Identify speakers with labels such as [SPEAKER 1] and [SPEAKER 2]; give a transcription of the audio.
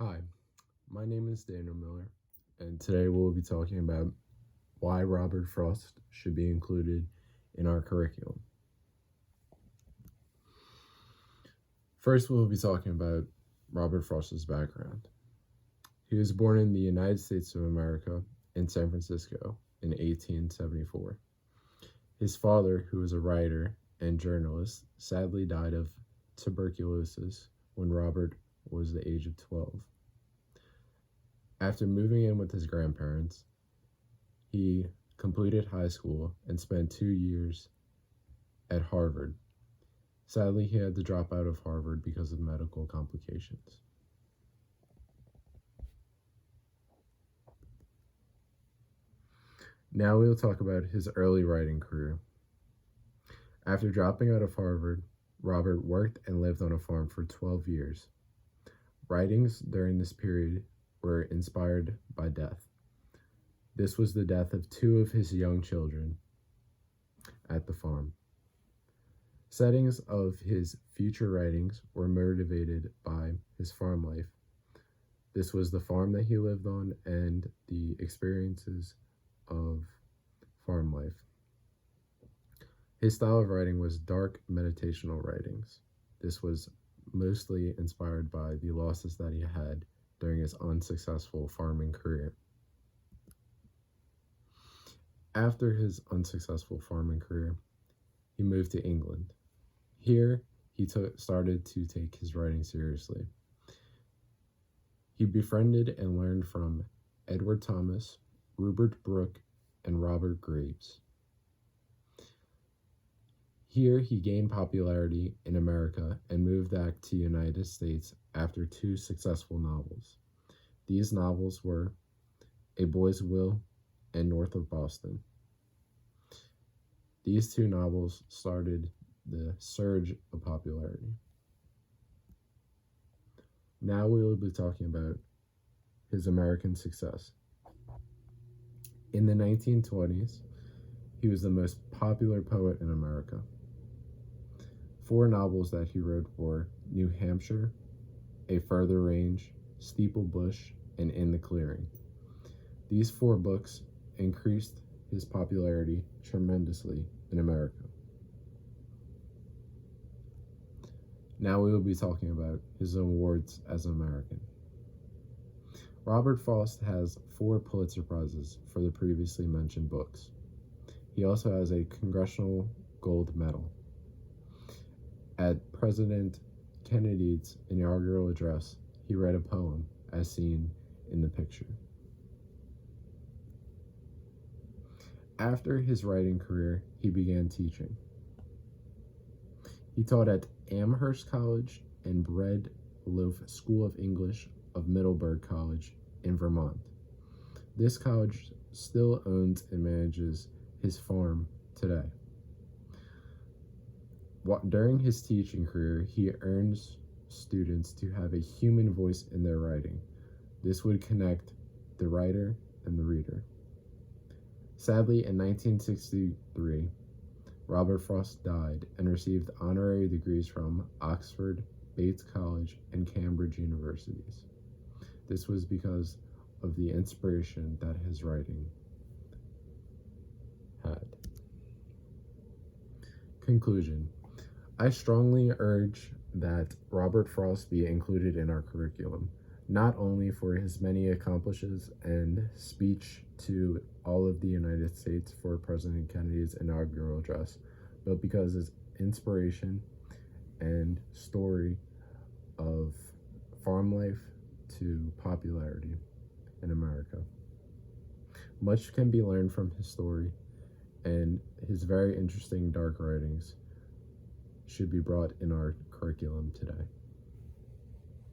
[SPEAKER 1] Hi, my name is Daniel Miller, and today we'll be talking about why Robert Frost should be included in our curriculum. First, we'll be talking about Robert Frost's background. He was born in the United States of America in San Francisco in 1874. His father, who was a writer and journalist, sadly died of tuberculosis when Robert was the age of 12. After moving in with his grandparents, he completed high school and spent 2 years at Harvard. Sadly, he had to drop out of Harvard because of medical complications. Now we'll talk about his early writing career. After dropping out of Harvard, Robert worked and lived on a farm for 12 years. Writings during this period were inspired by death. This was the death of 2 of his young children at the farm. Settings of his future writings were motivated by his farm life. This was the farm that he lived on and the experiences of farm life. His style of writing was dark meditational writings. This was mostly inspired by the losses that he had during his unsuccessful farming career. After his unsuccessful farming career, he moved to England. Here, he started to take his writing seriously. He befriended and learned from Edward Thomas, Rupert Brooke, and Robert Graves. Here, he gained popularity in America and moved back to the United States after 2 successful novels. These novels were A Boy's Will and North of Boston. These 2 novels started the surge of popularity. Now we will be talking about his American success. In the 1920s, he was the most popular poet in America. 4 novels that he wrote were New Hampshire, A Further Range, Steeple Bush, and In the Clearing. These 4 books increased his popularity tremendously in America. Now we will be talking about his awards as an American. Robert Frost has 4 Pulitzer Prizes for the previously mentioned books. He also has a Congressional Gold Medal. At President Kennedy's inaugural address, he read a poem as seen in the picture. After his writing career, he began teaching. He taught at Amherst College and Bread Loaf School of English of Middleburg College in Vermont. This college still owns and manages his farm today. During his teaching career, he earns students to have a human voice in their writing. This would connect the writer and the reader. Sadly, in 1963, Robert Frost died and received honorary degrees from Oxford, Bates College, and Cambridge universities. This was because of the inspiration that his writing had. Conclusion. I strongly urge that Robert Frost be included in our curriculum, not only for his many accomplishments and speech to all of the United States for President Kennedy's inaugural address, but because his inspiration and story of farm life to popularity in America. Much can be learned from his story, and his very interesting dark writings should be brought in our curriculum today.